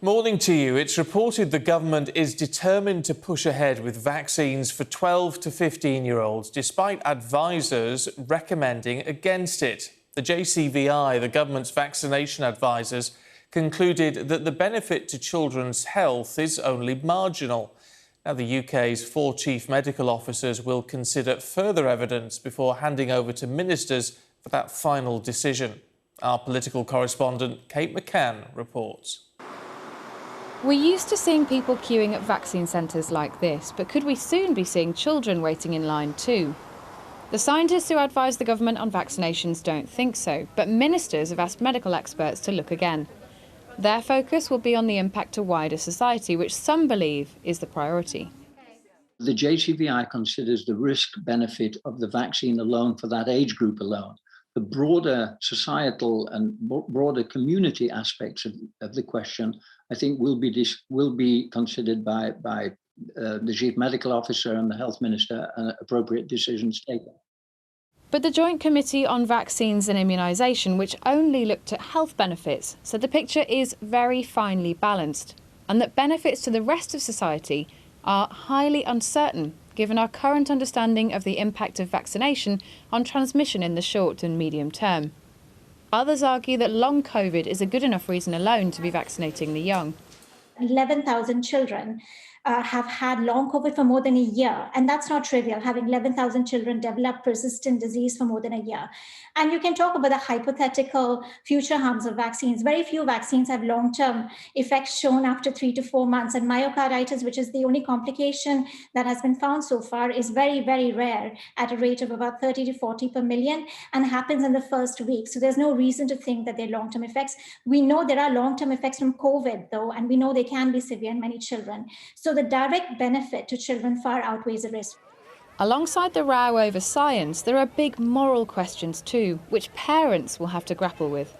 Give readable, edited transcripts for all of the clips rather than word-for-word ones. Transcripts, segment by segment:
Morning to you. It's reported the government is determined to push ahead with vaccines for 12 to 15-year-olds, despite advisors recommending against it. The JCVI, the government's vaccination advisors, concluded that the benefit to children's health is only marginal. Now, the UK's 4 chief medical officers will consider further evidence before handing over to ministers for that final decision. Our political correspondent, Kate McCann, reports. We're used to seeing people queuing at vaccine centres like this, but could we soon be seeing children waiting in line too? The scientists who advise the government on vaccinations don't think so, but ministers have asked medical experts to look again. Their focus will be on the impact to wider society, which some believe is the priority. The JCVI considers the risk-benefit of the vaccine alone for that age group alone. The broader societal and broader community aspects of the question, I think, will be considered by the chief medical officer and the health minister, and appropriate decisions taken. But the Joint Committee on Vaccines and Immunisation, which only looked at health benefits, said the picture is very finely balanced and that benefits to the rest of society are highly uncertain, given our current understanding of the impact of vaccination on transmission in the short and medium term. Others argue that long COVID is a good enough reason alone to be vaccinating the young. 11,000 children have had long COVID for more than a year. And that's not trivial, having 11,000 children develop persistent disease for more than a year. And you can talk about the hypothetical future harms of vaccines. Very few vaccines have long-term effects shown after 3 to 4 months. And myocarditis, which is the only complication that has been found so far, is very, very rare at a rate of about 30 to 40 per million and happens in the first week. So there's no reason to think that there are long-term effects. We know there are long-term effects from COVID, though, and we know they can be severe in many children. So the direct benefit to children far outweighs the risk. Alongside the row over science, there are big moral questions too, which parents will have to grapple with.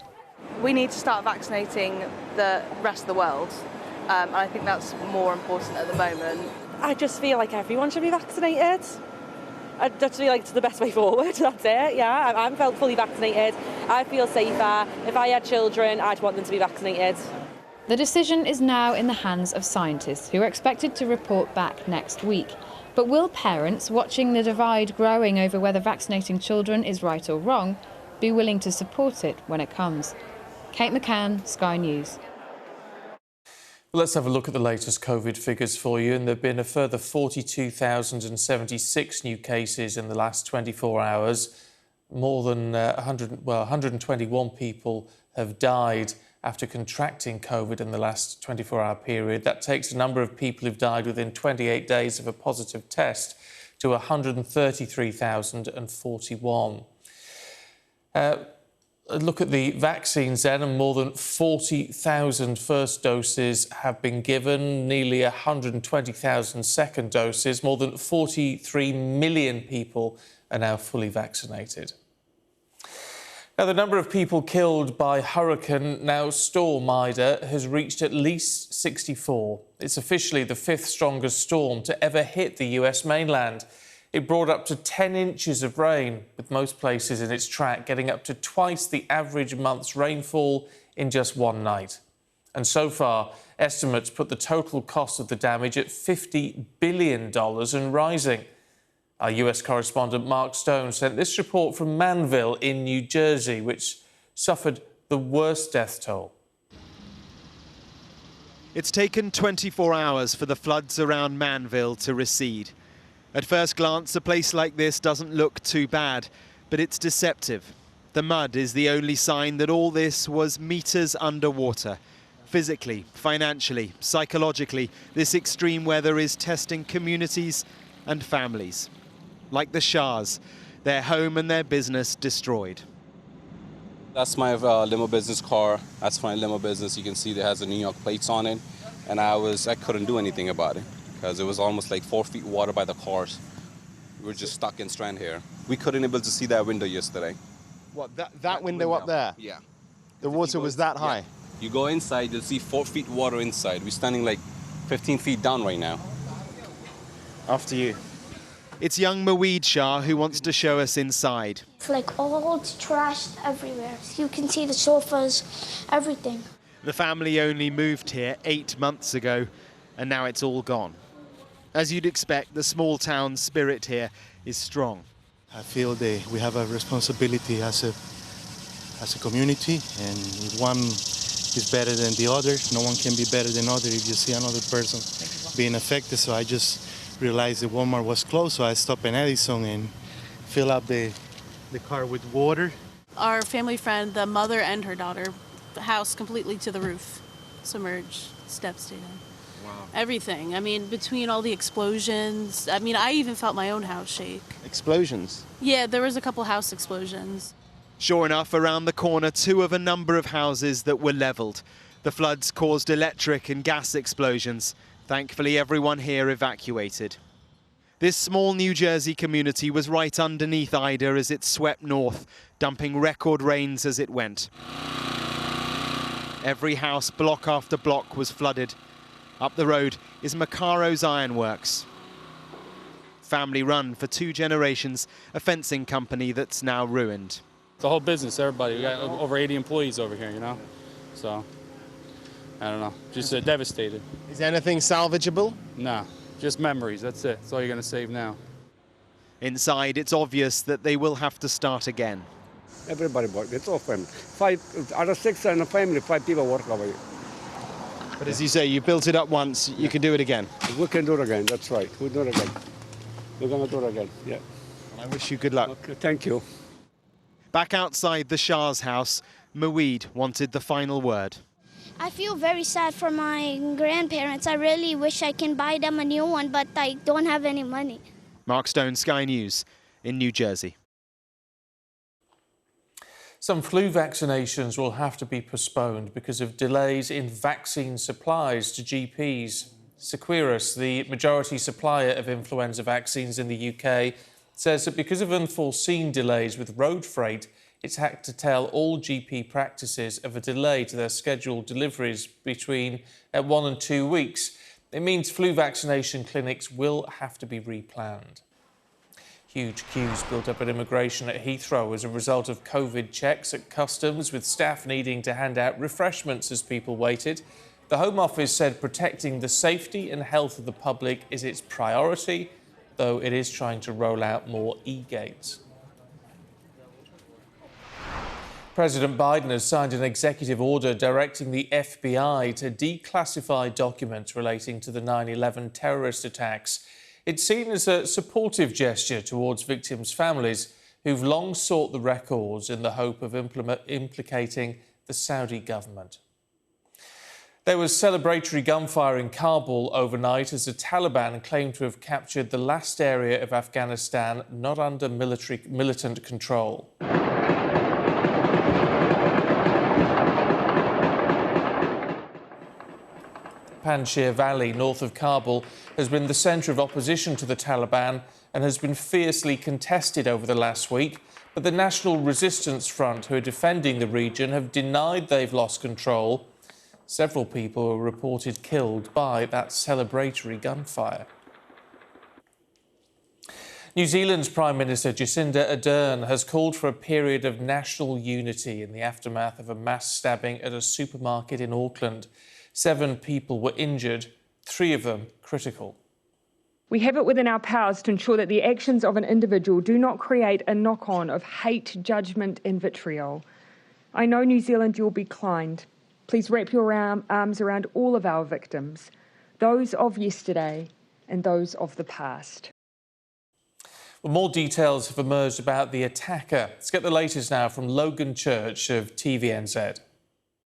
We need to start vaccinating the rest of the world, and I think that's more important at the moment. I just feel like everyone should be vaccinated. I just feel like it's the best way forward, that's it, yeah. I'm fully vaccinated, I feel safer. If I had children, I'd want them to be vaccinated. The decision is now in the hands of scientists, who are expected to report back next week. But will parents, watching the divide growing over whether vaccinating children is right or wrong, be willing to support it when it comes? Kate McCann, Sky News. Well, let's have a look at the latest COVID figures for you. And there have been a further 42,076 new cases in the last 24 hours. More than 121 people have died after contracting COVID in the last 24-hour period. That takes the number of people who've died within 28 days of a positive test to 133,041. Look at the vaccines then, and more than 40,000 first doses have been given, nearly 120,000 second doses. More than 43 million people are now fully vaccinated. Now, the number of people killed by Hurricane, now Storm Ida, has reached at least 64. It's officially the 5th strongest storm to ever hit the US mainland. It brought up to 10 inches of rain, with most places in its track getting up to twice the average month's rainfall in just one night. And so far, estimates put the total cost of the damage at $50 billion and rising. Our US correspondent Mark Stone sent this report from Manville in New Jersey, which suffered the worst death toll. It's taken 24 hours for the floods around Manville to recede. At first glance, a place like this doesn't look too bad, but it's deceptive. The mud is the only sign that all this was meters underwater. Physically, financially, psychologically, this extreme weather is testing communities and families. Like the Shahs, their home and their business destroyed. That's my limo business car. That's my limo business. You can see it has the New York plates on it. And I couldn't do anything about it because it was almost like 4 feet water by the cars. We were just stuck in Strand here. We couldn't able to see that window yesterday. What, that window up there? Yeah. The water was that high? Yeah. You go inside, you'll see 4 feet water inside. We're standing like 15 feet down right now. After you. It's young Maweed Shah who wants to show us inside. It's like all trash everywhere. You can see the sofas, everything. The family only moved here 8 months ago, and now it's all gone. As you'd expect, the small town spirit here is strong. I feel that we have a responsibility as a community, and if one is better than the other, no one can be better than other if you see another person being affected. So I just realized the Walmart was closed, so I stopped in Edison and fill up the car with water. Our family friend, the mother and her daughter, the house completely to the roof, submerged, devastated. Wow. Everything. I mean, between all the explosions, I mean, I even felt my own house shake. Explosions? Yeah, there was a couple house explosions. Sure enough, around the corner, 2 of a number of houses that were levelled. The floods caused electric and gas explosions. Thankfully, everyone here evacuated. This small New Jersey community was right underneath Ida as it swept north, dumping record rains as it went. Every house, block after block, was flooded. Up the road is Macaro's Ironworks. Family run for 2 generations, a fencing company that's now ruined. The whole business, everybody. We got over 80 employees over here, you know? So, I don't know, just devastated. Is anything salvageable? No, just memories, that's it. That's all you're going to save now. Inside, it's obvious that they will have to start again. Everybody work, it's all family. 5 out of 6 in a family, 5 people work over here. But as you say, you built it up once, you can do it again. We can do it again, that's right. We'll do it again. We're going to do it again, yeah. Well, I wish you good luck. Okay, thank you. Back outside the Shah's house, Maweed wanted the final word. I feel very sad for my grandparents. I really wish I can buy them a new one, but I don't have any money. Mark Stone, Sky News in New Jersey. Some flu vaccinations will have to be postponed because of delays in vaccine supplies to GPs. Seqirus, the majority supplier of influenza vaccines in the UK, says that because of unforeseen delays with road freight, it's had to tell all GP practices of a delay to their scheduled deliveries between 1 and 2 weeks. It means flu vaccination clinics will have to be replanned. Huge queues built up at immigration at Heathrow as a result of COVID checks at customs, with staff needing to hand out refreshments as people waited. The Home Office said protecting the safety and health of the public is its priority, though it is trying to roll out more e-gates. President Biden has signed an executive order directing the FBI to declassify documents relating to the 9/11 terrorist attacks. It's seen as a supportive gesture towards victims' families who've long sought the records in the hope of implicating the Saudi government. There was celebratory gunfire in Kabul overnight as the Taliban claimed to have captured the last area of Afghanistan not under militant control. Panjshir Valley, north of Kabul, has been the centre of opposition to the Taliban and has been fiercely contested over the last week. But the National Resistance Front, who are defending the region, have denied they've lost control. Several people were reported killed by that celebratory gunfire. New Zealand's Prime Minister Jacinda Ardern has called for a period of national unity in the aftermath of a mass stabbing at a supermarket in Auckland. 7 people were injured, 3 of them critical. We have it within our powers to ensure that the actions of an individual do not create a knock-on of hate, judgment and vitriol. I know, New Zealand, you'll be kind. Please wrap your arms around all of our victims, those of yesterday and those of the past. Well, more details have emerged about the attacker. Let's get the latest now from Logan Church of TVNZ.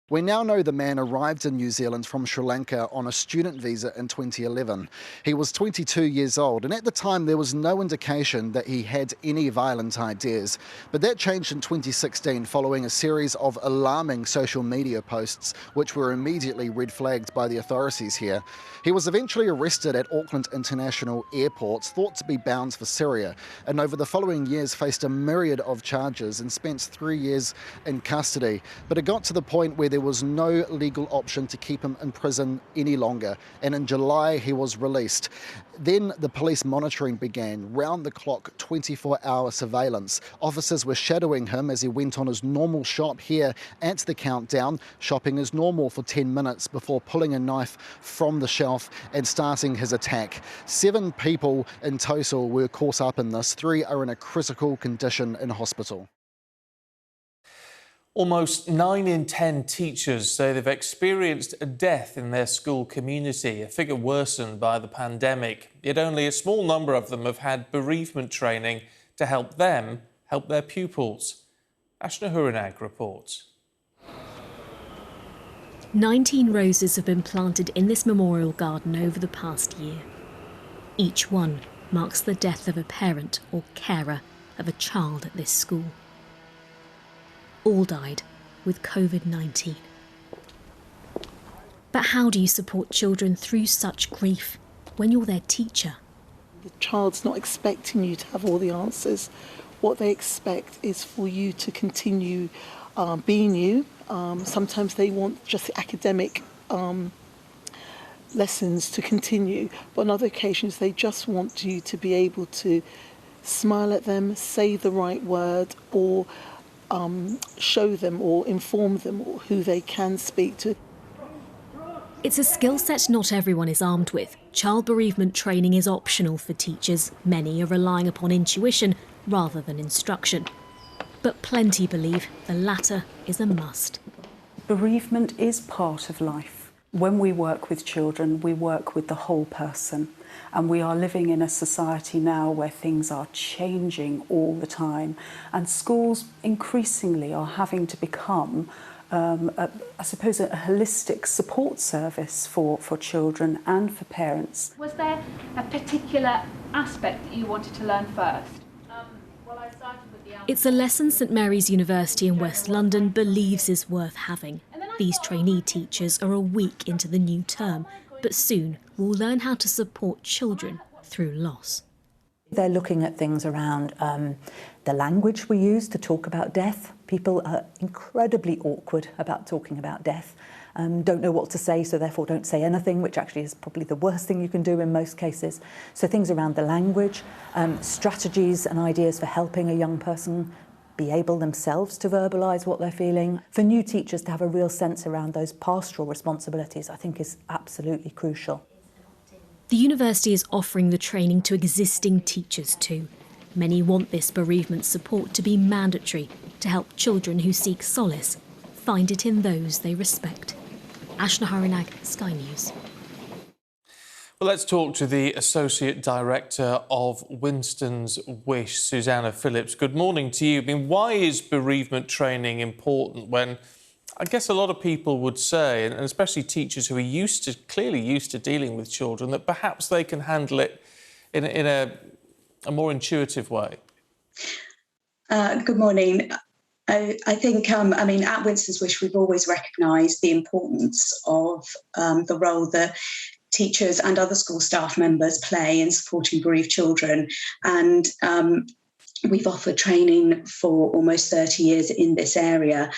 We now know the man arrived in New Zealand from Sri Lanka on a student visa in 2011. He was 22 years old, and at the time there was no indication that he had any violent ideas. But that changed in 2016 following a series of alarming social media posts, which were immediately red flagged by the authorities here. He was eventually arrested at Auckland International Airport, thought to be bound for Syria, and over the following years faced a myriad of charges and spent 3 years in custody. But it got to the point where there was no legal option to keep him in prison any longer, and in July he was released. Then the police monitoring began, round-the-clock 24-hour surveillance. Officers were shadowing him as he went on his normal shop here at the Countdown, shopping as normal for 10 minutes before pulling a knife from the shelf and starting his attack. 7 people in total were caught up in this. 3 are in a critical condition in hospital. Almost 9 in 10 teachers say they've experienced a death in their school community, a figure worsened by the pandemic. Yet only a small number of them have had bereavement training to help them help their pupils. Ashna Hurinag reports. 19 roses have been planted in this memorial garden over the past year. Each one marks the death of a parent or carer of a child at this school. All died with COVID-19. But how do you support children through such grief when you're their teacher? The child's not expecting you to have all the answers. What they expect is for you to continue being you. Sometimes they want just the academic lessons to continue, but on other occasions they just want you to be able to smile at them, say the right word, or show them or inform them who they can speak to. It's a skill set not everyone is armed with. Child bereavement training is optional for teachers. Many are relying upon intuition rather than instruction. But plenty believe the latter is a must. Bereavement is part of life. When we work with children, we work with the whole person. And we are living in a society now where things are changing all the time. And schools increasingly are having to become, a holistic support service for children and for parents. Was there a particular aspect that you wanted to learn first? It's a lesson St Mary's University in West London believes is worth having. These trainee teachers are a week into the new term, but soon will learn how to support children through loss. They're looking at things around the language we use to talk about death. People are incredibly awkward about talking about death, don't know what to say, so therefore don't say anything, which actually is probably the worst thing you can do in most cases. So things around the language, strategies and ideas for helping a young person be able themselves to verbalise what they're feeling. For new teachers to have a real sense around those pastoral responsibilities, I think is absolutely crucial. The university is offering the training to existing teachers too. Many want this bereavement support to be mandatory to help children who seek solace find it in those they respect. Ashna Hurinag, Sky News. Well, let's talk to the Associate Director of Winston's Wish, Susanna Phillips. Good morning to you. I mean, why is bereavement training important when I guess a lot of people would say, and especially teachers who are clearly used to dealing with children, that perhaps they can handle it in a more intuitive way? Good morning. I think, at Winston's Wish, we've always recognised the importance of the role that teachers and other school staff members play in supporting bereaved children. And we've offered training for almost 30 years in this area.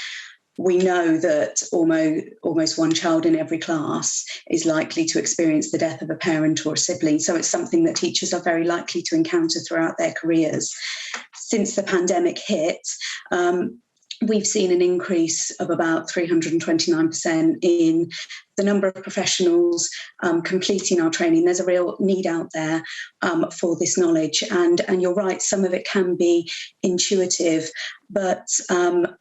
We know that almost one child in every class is likely to experience the death of a parent or a sibling. So it's something that teachers are very likely to encounter throughout their careers. Since the pandemic hit, we've seen an increase of about 329% in the number of professionals completing our training. There's a real need out there for this knowledge. And you're right, some of it can be intuitive, but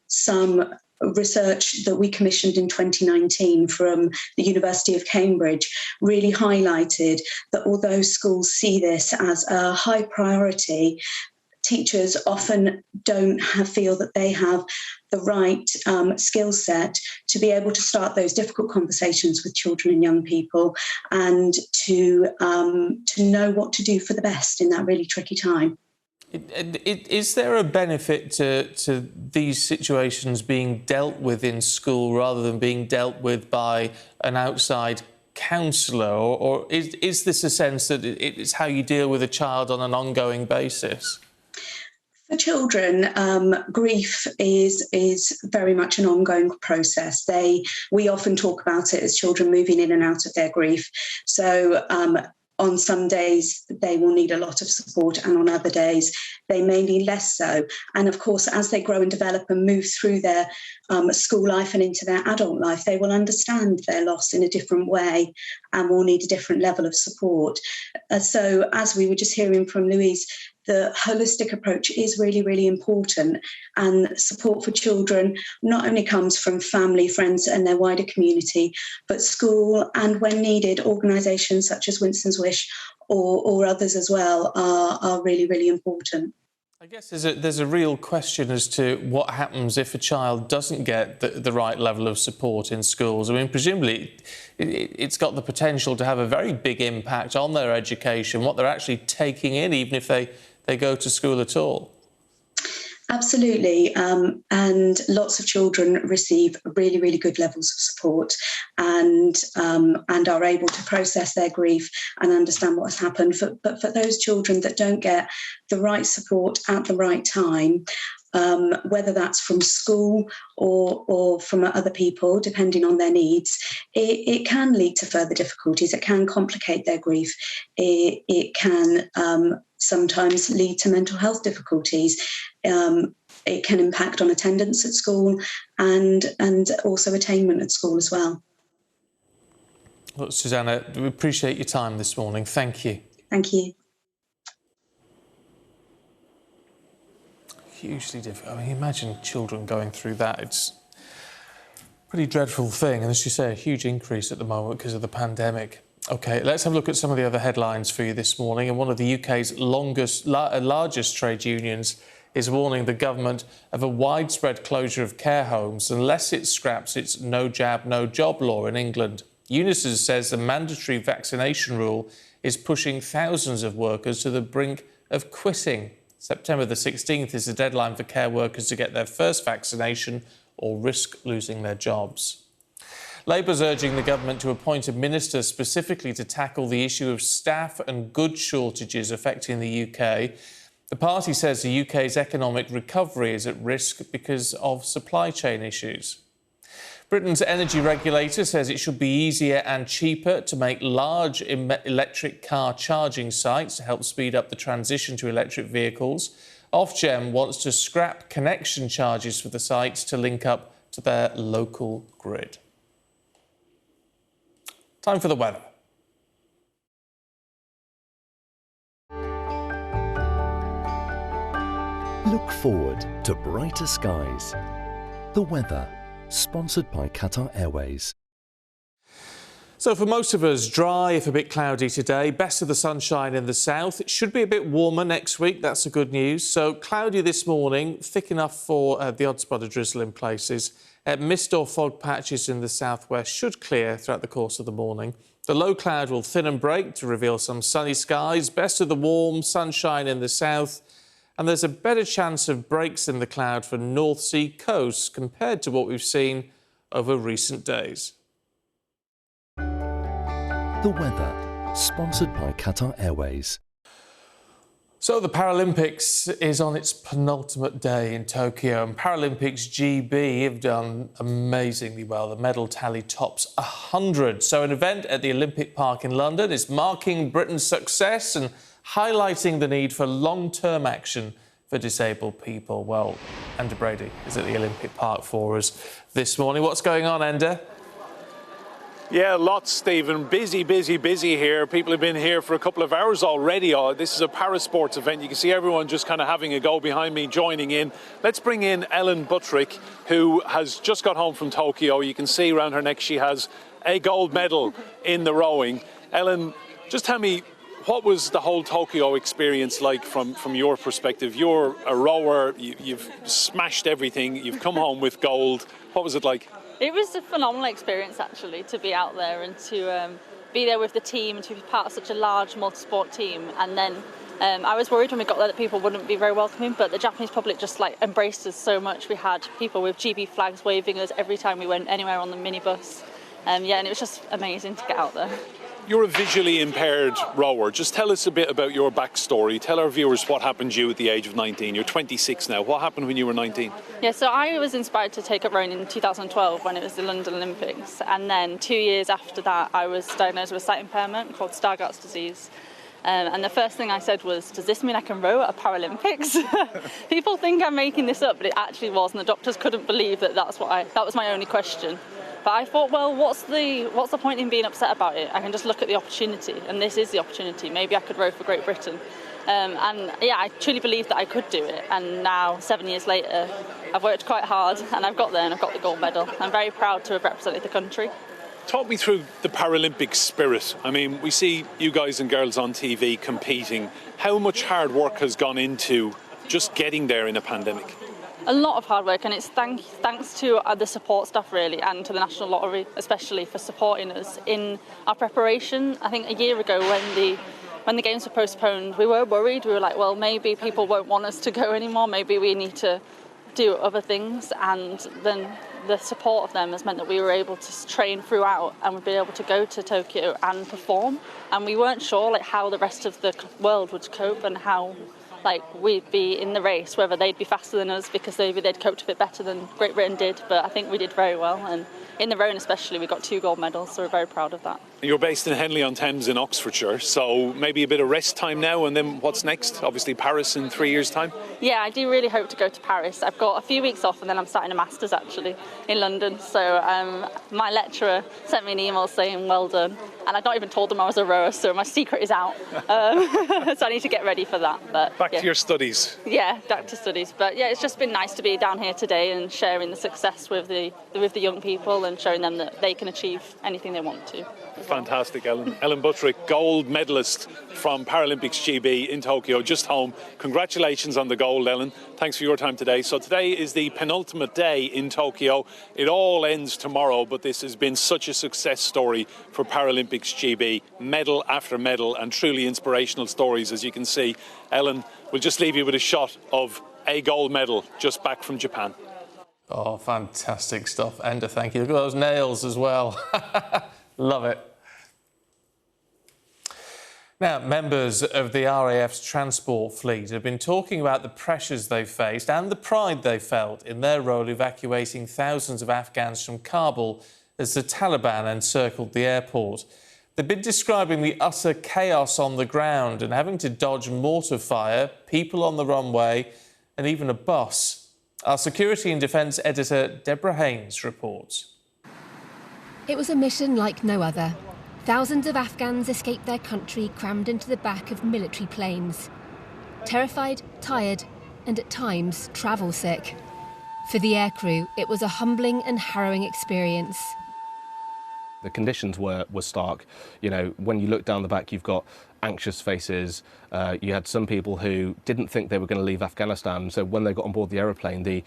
some research that we commissioned in 2019 from the University of Cambridge really highlighted that although schools see this as a high priority, teachers often don't feel that they have the right skill set to be able to start those difficult conversations with children and young people, and to know what to do for the best in that really tricky time. Is there a benefit to these situations being dealt with in school rather than being dealt with by an outside counsellor, or is this a sense that it's how you deal with a child on an ongoing basis? For children, grief is very much an ongoing process. We often talk about it as children moving in and out of their grief. So on some days, they will need a lot of support, and on other days, they may need less so. And of course, as they grow and develop and move through their school life and into their adult life, they will understand their loss in a different way and will need a different level of support. So as we were just hearing from Louise, the holistic approach is really, really important, and support for children not only comes from family, friends and their wider community, but school and, when needed, organisations such as Winston's Wish or others as well are really, really important. I guess there's a real question as to what happens if a child doesn't get the right level of support in schools. I mean, presumably it's got the potential to have a very big impact on their education, what they're actually taking in, even if they go to school at all. Absolutely, and lots of children receive really, really good levels of support and are able to process their grief and understand what has happened. But for those children that don't get the right support at the right time, whether that's from school or from other people, depending on their needs, it can lead to further difficulties. It can complicate their grief. It can sometimes lead to mental health difficulties. It can impact on attendance at school and also attainment at school as well. Look, Susanna, we appreciate your time this morning. Thank you. Thank you. Hugely difficult. I mean, imagine children going through that. It's a pretty dreadful thing. And as you say, a huge increase at the moment because of the pandemic. OK, let's have a look at some of the other headlines for you this morning. And one of the UK's largest trade unions is warning the government of a widespread closure of care homes unless it scraps its no jab, no job law in England. Unisys says the mandatory vaccination rule is pushing thousands of workers to the brink of quitting. September the 16th is the deadline for care workers to get their first vaccination or risk losing their jobs. Labour's urging the government to appoint a minister specifically to tackle the issue of staff and goods shortages affecting the UK. The party says the UK's economic recovery is at risk because of supply chain issues. Britain's energy regulator says it should be easier and cheaper to make large electric car charging sites to help speed up the transition to electric vehicles. Ofgem wants to scrap connection charges for the sites to link up to their local grid. Time for the weather. Look forward to brighter skies. The weather, sponsored by Qatar Airways. So for most of us, dry if a bit cloudy today. Best of the sunshine in the south. It should be a bit warmer next week. That's the good news. So cloudy this morning, thick enough for the odd spot of drizzle in places. Mist or fog patches in the southwest should clear throughout the course of the morning. The low cloud will thin and break to reveal some sunny skies. Best of the warm sunshine in the south. And there's a better chance of breaks in the cloud for North Sea coasts compared to what we've seen over recent days. The weather, sponsored by Qatar Airways. So the Paralympics is on its penultimate day in Tokyo, and Paralympics GB have done amazingly well. The medal tally tops 100. So an event at the Olympic Park in London is marking Britain's success and highlighting the need for long-term action for disabled people. Well, Enda Brady is at the Olympic Park for us this morning. What's going on, Enda? Yeah, lots, Stephen. Busy here. People have been here for a couple of hours already. This is a parasports event. You can see everyone just kind of having a go behind me, joining in. Let's bring in Ellen Buttrick, who has just got home from Tokyo. You can see around her neck she has a gold medal in the rowing. Ellen, just tell me, what was the whole Tokyo experience like from your perspective? You're a rower, you've smashed everything, you've come home with gold. What was it like? It was a phenomenal experience, actually, to be out there and to be there with the team and to be part of such a large multi-sport team. And then I was worried when we got there that people wouldn't be very welcoming, but the Japanese public just embraced us so much. We had people with GB flags waving us every time we went anywhere on the minibus. And it was just amazing to get out there. You're a visually impaired rower. Just tell us a bit about your backstory. Tell our viewers what happened to you at the age of 19. You're 26 now. What happened when you were 19? Yeah, so I was inspired to take up rowing in 2012 when it was the London Olympics. And then 2 years after that, I was diagnosed with a sight impairment called Stargardt's disease. And the first thing I said was, does this mean I can row at a Paralympics? People think I'm making this up, but it actually was. And the doctors couldn't believe that that was my only question. But I thought, well, what's the point in being upset about it? I can just look at the opportunity, and this is the opportunity. Maybe I could row for Great Britain. And yeah, I truly believed that I could do it. And now, 7 years later, I've worked quite hard, and I've got there, and I've got the gold medal. I'm very proud to have represented the country. Talk me through the Paralympic spirit. I mean, we see you guys and girls on TV competing. How much hard work has gone into just getting there in a pandemic? A lot of hard work, and it's thanks to the support staff really, and to the National Lottery especially for supporting us in our preparation. I think a year ago when the games were postponed, we were worried. We were like, well, maybe people won't want us to go anymore. Maybe we need to do other things. And then the support of them has meant that we were able to train throughout, and we've been able to go to Tokyo and perform. And we weren't sure how the rest of the world would cope and how we'd be in the race, whether they'd be faster than us because maybe they'd coped a bit better than Great Britain did. But I think we did very well, and in the rowing especially, we got 2 gold medals, so we're very proud of that. You're based in Henley-on-Thames in Oxfordshire, so maybe a bit of rest time now, and then what's next? Obviously Paris in 3 years' time? Yeah, I do really hope to go to Paris. I've got a few weeks off, and then I'm starting a master's actually in London. So my lecturer sent me an email saying well done, and I'd not even told them I was a rower, so my secret is out. So I need to get ready for that. But back to your studies. Yeah, back to studies. But yeah, it's just been nice to be down here today and sharing the success with the young people and showing them that they can achieve anything they want to. Fantastic, Ellen. Ellen Buttrick, gold medalist from Paralympics GB in Tokyo, just home. Congratulations on the gold, Ellen. Thanks for your time today. So today is the penultimate day in Tokyo. It all ends tomorrow, but this has been such a success story for Paralympics GB. Medal after medal, and truly inspirational stories, as you can see. Ellen, we'll just leave you with a shot of a gold medal just back from Japan. Oh, fantastic stuff. And a thank you. Look at those nails as well. Love it. Now, members of the RAF's transport fleet have been talking about the pressures they've faced and the pride they felt in their role evacuating thousands of Afghans from Kabul as the Taliban encircled the airport. They've been describing the utter chaos on the ground and having to dodge mortar fire, people on the runway and even a bus. Our Security and Defence editor Deborah Haynes reports. It was a mission like no other. Thousands of Afghans escaped their country crammed into the back of military planes. Terrified, tired, and at times travel sick. For the aircrew, it was a humbling and harrowing experience. The conditions were stark. You know, when you look down the back, you've got anxious faces. You had some people who didn't think they were going to leave Afghanistan. So when they got on board the aeroplane, the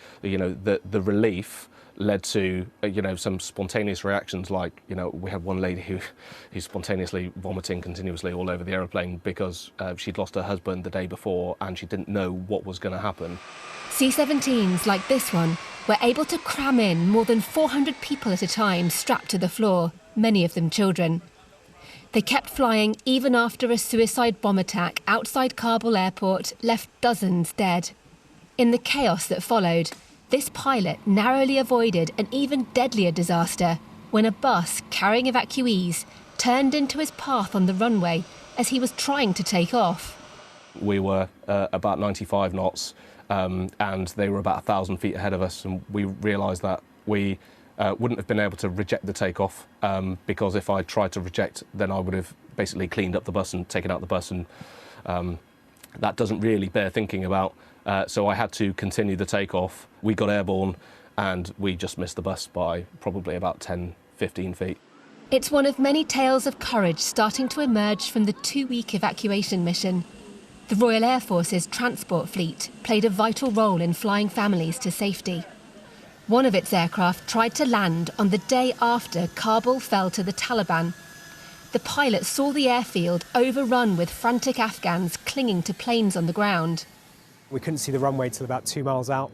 relief led to some spontaneous reactions, like we had one lady who's spontaneously vomiting continuously all over the aeroplane because she'd lost her husband the day before and she didn't know what was going to happen. C-17s like this one were able to cram in more than 400 people at a time strapped to the floor, many of them children. They kept flying even after a suicide bomb attack outside Kabul airport left dozens dead. In the chaos that followed, this pilot narrowly avoided an even deadlier disaster when a bus carrying evacuees turned into his path on the runway as he was trying to take off. We were about 95 knots and they were about 1,000 feet ahead of us, and we realised that we wouldn't have been able to reject the takeoff because if I tried to reject, then I would have basically cleaned up the bus and taken out the bus, and that doesn't really bear thinking about. So I had to continue the takeoff. We got airborne and we just missed the bus by probably about 10, 15 feet. It's one of many tales of courage starting to emerge from the 2-week evacuation mission. The Royal Air Force's transport fleet played a vital role in flying families to safety. One of its aircraft tried to land on the day after Kabul fell to the Taliban. The pilot saw the airfield overrun with frantic Afghans clinging to planes on the ground. We couldn't see the runway till about 2 miles out,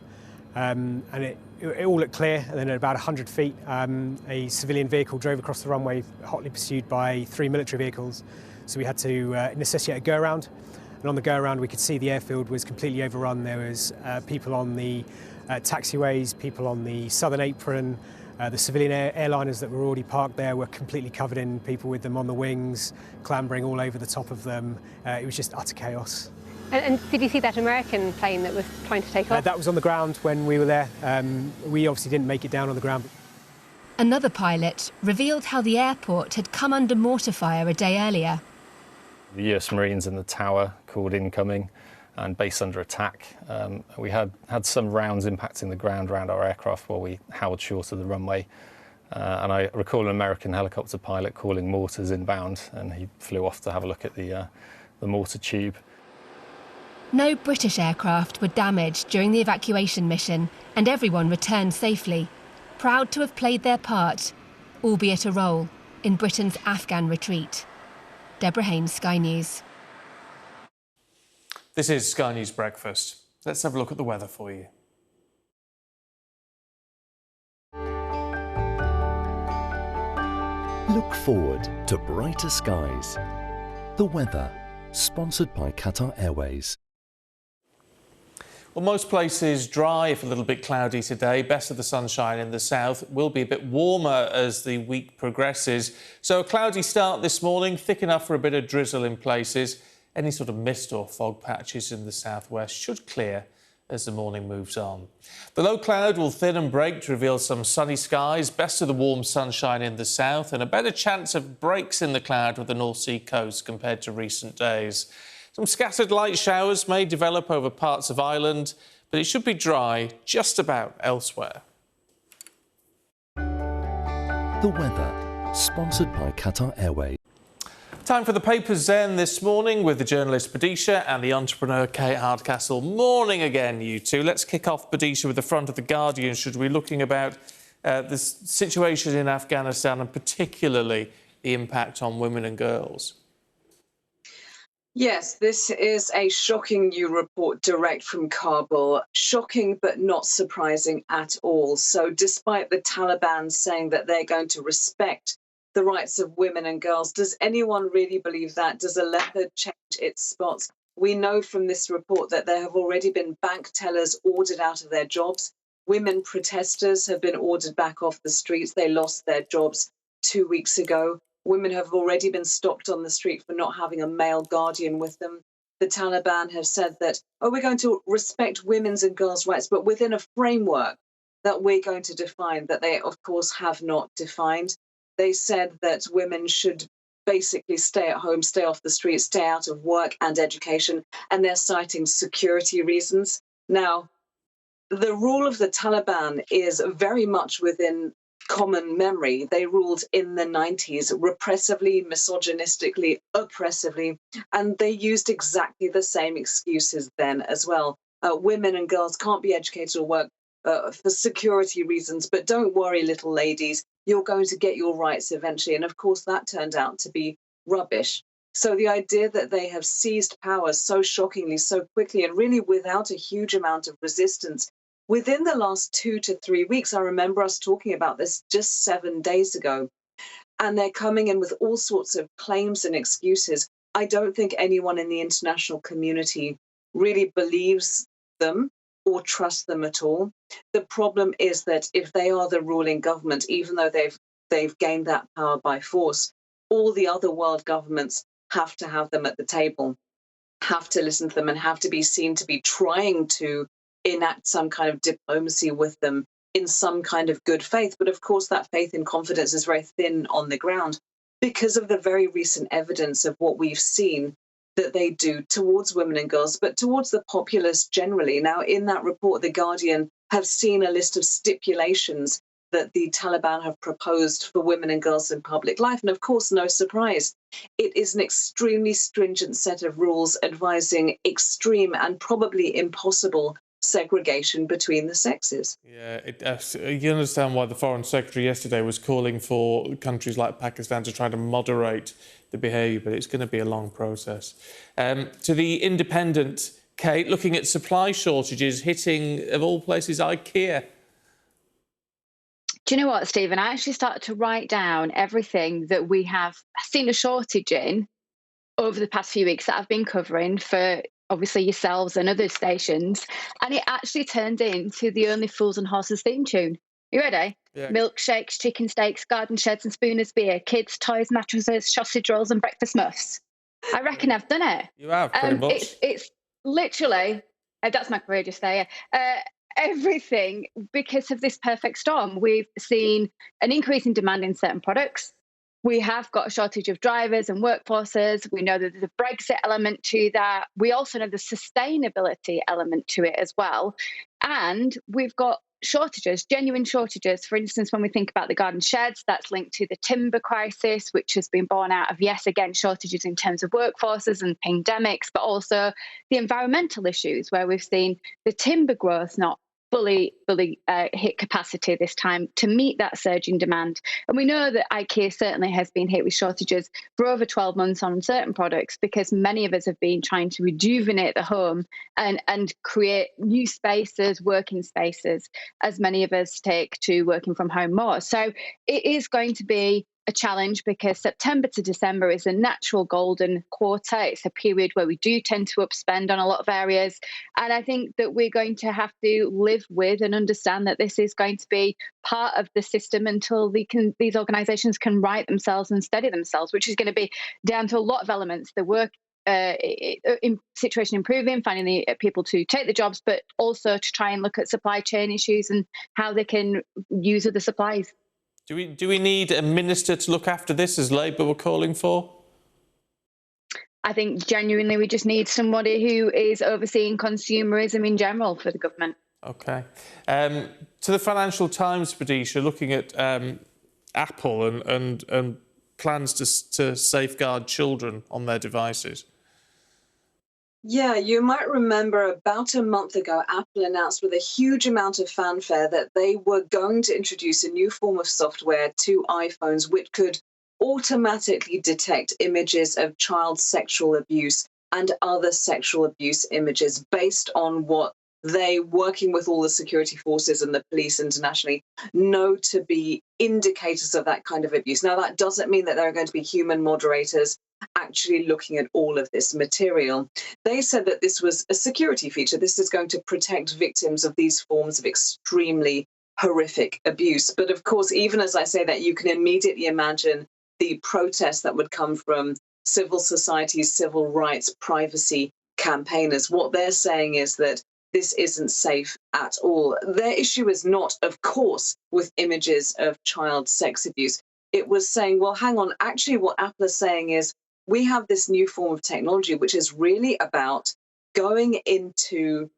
and it it all looked clear, and then at about 100 feet, a civilian vehicle drove across the runway, hotly pursued by 3 military vehicles. So we had to necessitate a go-around, and on the go-around we could see the airfield was completely overrun. There was people on the taxiways, people on the southern apron. The civilian airliners that were already parked there were completely covered in people with them on the wings, clambering all over the top of them. It was just utter chaos. And did you see that American plane that was trying to take off? That was on the ground when we were there. We obviously didn't make it down on the ground. Another pilot revealed how the airport had come under mortar fire a day earlier. The US Marines in the tower called incoming and base under attack. We had some rounds impacting the ground around our aircraft while we howled short of the runway. And I recall an American helicopter pilot calling mortars inbound, and he flew off to have a look at the mortar tube. No British aircraft were damaged during the evacuation mission, and everyone returned safely, proud to have played their part, albeit a role, in Britain's Afghan retreat. Deborah Haynes, Sky News. This is Sky News Breakfast. Let's have a look at the weather for you. Look forward to brighter skies. The weather, sponsored by Qatar Airways. Well, most places dry, if a little bit cloudy today. Best of the sunshine in the south. Will be a bit warmer as the week progresses. So a cloudy start this morning, thick enough for a bit of drizzle in places. Any sort of mist or fog patches in the southwest should clear as the morning moves on. The low cloud will thin and break to reveal some sunny skies. Best of the warm sunshine in the south and a better chance of breaks in the cloud with the North Sea coast compared to recent days. Some scattered light showers may develop over parts of Ireland, but it should be dry just about elsewhere. The weather, sponsored by Qatar Airways. Time for the papers then this morning with the journalist Badisha and the entrepreneur Kate Hardcastle. Morning again, you two. Let's kick off, Badisha, with the front of The Guardian. Should we be looking about the situation in Afghanistan and particularly the impact on women and girls? Yes, this is a shocking new report direct from Kabul. Shocking but not surprising at all. So despite the Taliban saying that they're going to respect the rights of women and girls, does anyone really believe that? Does a leopard change its spots? We know from this report that there have already been bank tellers ordered out of their jobs. Women protesters have been ordered back off the streets. They lost their jobs 2 weeks ago. Women have already been stopped on the street for not having a male guardian with them. The Taliban have said that, we're going to respect women's and girls' rights, but within a framework that we're going to define, that they, of course, have not defined. They said that women should basically stay at home, stay off the streets, stay out of work and education, and they're citing security reasons. Now, the rule of the Taliban is very much within common memory. They ruled in the 90s repressively, misogynistically, oppressively, and they used exactly the same excuses then as well. Women and girls can't be educated or work for security reasons, but don't worry, little ladies, you're going to get your rights eventually. And of course, that turned out to be rubbish. So the idea that they have seized power so shockingly, so quickly, and really without a huge amount of resistance, within the last 2 to 3 weeks, I remember us talking about this just 7 days ago, and they're coming in with all sorts of claims and excuses. I don't think anyone in the international community really believes them or trusts them at all. The problem is that if they are the ruling government, even though they've gained that power by force, all the other world governments have to have them at the table, have to listen to them, and have to be seen to be trying to enact some kind of diplomacy with them in some kind of good faith. But of course, that faith and confidence is very thin on the ground because of the very recent evidence of what we've seen that they do towards women and girls, but towards the populace generally. Now, in that report, The Guardian have seen a list of stipulations that the Taliban have proposed for women and girls in public life. And of course, no surprise, it is an extremely stringent set of rules advising extreme and probably impossible segregation between the sexes. Yeah, you understand why the Foreign Secretary yesterday was calling for countries like Pakistan to try to moderate the behaviour, but it's going to be a long process. To the Independent, Kate, looking at supply shortages hitting, of all places, IKEA. Do you know what, Stephen? I actually started to write down everything that we have seen a shortage in over the past few weeks that I've been covering for obviously yourselves and other stations, and it actually turned into the Only Fools and Horses theme tune. You ready? Yeah. Milkshakes, chicken steaks, garden sheds and spooners beer, kids, toys, mattresses, sausage rolls and breakfast muffs. I reckon I've done it. You have, pretty much. It's literally, that's my courageous there, everything because of this perfect storm. We've seen an increase in demand in certain products. We have got a shortage of drivers and workforces. We know that there's a Brexit element to that. We also know the sustainability element to it as well. And we've got shortages, genuine shortages. For instance, when we think about the garden sheds, that's linked to the timber crisis, which has been born out of, yes, again, shortages in terms of workforces and pandemics, but also the environmental issues where we've seen the timber growth not fully hit capacity this time to meet that surge in demand. And we know that IKEA certainly has been hit with shortages for over 12 months on certain products because many of us have been trying to rejuvenate the home and create new spaces, working spaces, as many of us take to working from home more. So it is going to be a challenge because September to December is a natural golden quarter. It's a period where we do tend to upspend on a lot of areas. And I think that we're going to have to live with and understand that this is going to be part of the system until these organisations can right themselves and steady themselves, which is going to be down to a lot of elements. The work situation improving, finding the people to take the jobs, but also to try and look at supply chain issues and how they can use other supplies. Do we need a minister to look after this, as Labour were calling for? I think genuinely we just need somebody who is overseeing consumerism in general for the government. OK. To the Financial Times, Pradisha, looking at Apple and plans to safeguard children on their devices. Yeah, you might remember about a month ago, Apple announced with a huge amount of fanfare that they were going to introduce a new form of software to iPhones which could automatically detect images of child sexual abuse and other sexual abuse images based on what they, working with all the security forces and the police internationally, know to be indicators of that kind of abuse. Now, that doesn't mean that there are going to be human moderators actually looking at all of this material. They said that this was a security feature. This is going to protect victims of these forms of extremely horrific abuse. But of course, even as I say that, you can immediately imagine the protests that would come from civil society, civil rights, privacy campaigners. What they're saying is that this isn't safe at all. Their issue is not, of course, with images of child sex abuse. It was saying, well, hang on, actually what Apple is saying is we have this new form of technology which is really about going into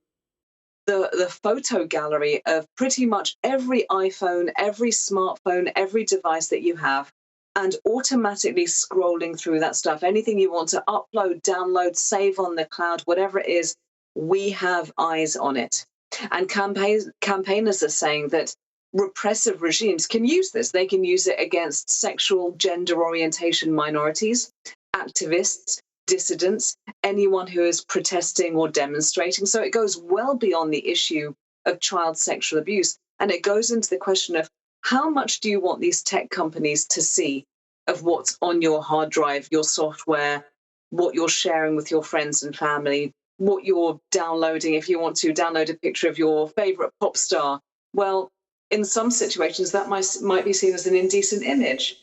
the photo gallery of pretty much every iPhone, every smartphone, every device that you have, and automatically scrolling through that stuff. Anything you want to upload, download, save on the cloud, whatever it is, we have eyes on it. And campaigners are saying that repressive regimes can use this. They can use it against sexual gender orientation minorities, activists, dissidents, anyone who is protesting or demonstrating. So it goes well beyond the issue of child sexual abuse. And it goes into the question of how much do you want these tech companies to see of what's on your hard drive, your software, what you're sharing with your friends and family, what you're downloading. If you want to download a picture of your favorite pop star, well, in some situations that might be seen as an indecent image.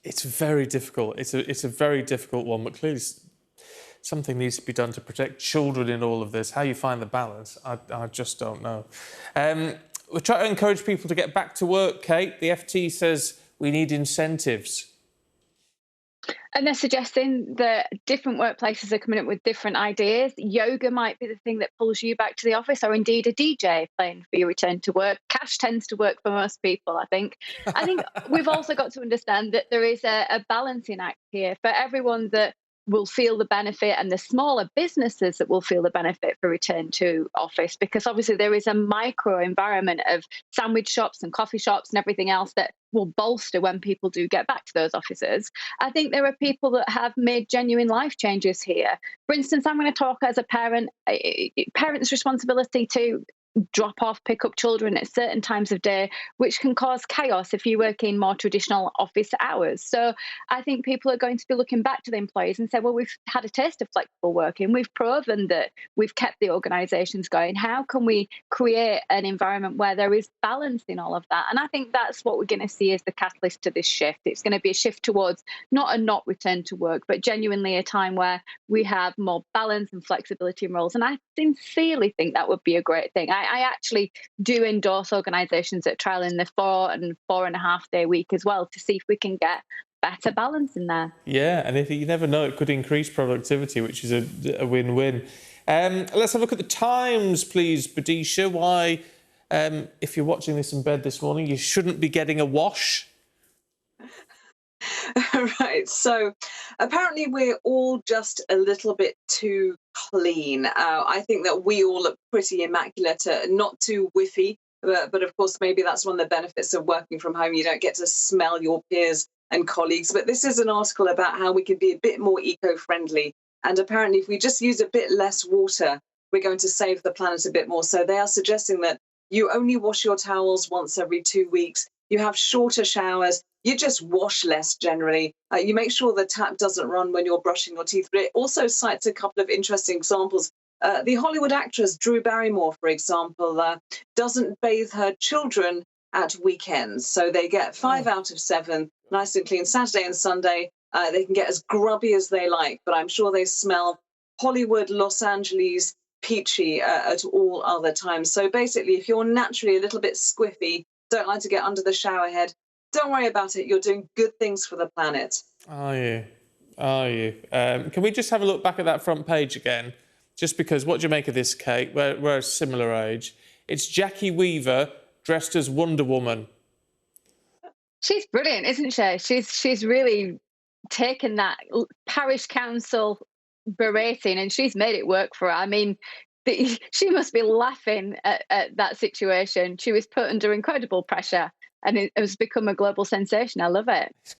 It's very difficult. It's a very difficult one, but clearly something needs to be done to protect children in all of this. How you find the balance, I just don't know. We're trying to encourage people to get back to work, Kate. The FT says we need incentives. And they're suggesting that different workplaces are coming up with different ideas. Yoga might be the thing that pulls you back to the office, or indeed a DJ playing for your return to work. Cash tends to work for most people, I think. I think we've also got to understand that there is a balancing act here for everyone that will feel the benefit and the smaller businesses that will feel the benefit for return to office, because obviously there is a micro environment of sandwich shops and coffee shops and everything else that will bolster when people do get back to those offices. I think there are people that have made genuine life changes here. For instance, I'm going to talk as a parent, parents' responsibility to drop off, pick up children at certain times of day, which can cause chaos if you work in more traditional office hours. So I think people are going to be looking back to the employees and say, well, we've had a taste of flexible working. We've proven that we've kept the organisations going. How can we create an environment where there is balance in all of that? And I think that's what we're going to see as the catalyst to this shift. It's going to be a shift towards not a not return to work, but genuinely a time where we have more balance and flexibility in roles. And I sincerely think that would be a great thing. I actually do endorse organisations that trial in the 4 and 4.5 day week as well, to see if we can get better balance in there. Yeah, and if you never know, it could increase productivity, which is a win-win. Let's have a look at the Times, please, Badisha. Why, if you're watching this in bed this morning, you shouldn't be getting a wash. Right, so apparently we're all just a little bit too clean. I think that we all look pretty immaculate, not too whiffy, but of course maybe that's one of the benefits of working from home. You don't get to smell your peers and colleagues. But this is an article about how we can be a bit more eco-friendly. And apparently if we just use a bit less water, we're going to save the planet a bit more. So they are suggesting that you only wash your towels once every 2 weeks. You have shorter showers. You just wash less generally. You make sure the tap doesn't run when you're brushing your teeth. But it also cites a couple of interesting examples. The Hollywood actress Drew Barrymore, for example, doesn't bathe her children at weekends. So they get 5 out of 7, nice and clean. Saturday and Sunday, they can get as grubby as they like, but I'm sure they smell Hollywood, Los Angeles, peachy at all other times. So basically, if you're naturally a little bit squiffy, don't like to get under the shower head, don't worry about it. You're doing good things for the planet. Are you? Are you? Can we just have a look back at that front page again? Just because, what do you make of this, Kate? We're a similar age. It's Jackie Weaver dressed as Wonder Woman. She's brilliant, isn't she? She's really taken that parish council berating and she's made it work for her. I mean, she must be laughing at that situation. She was put under incredible pressure and it has become a global sensation. I love it. It's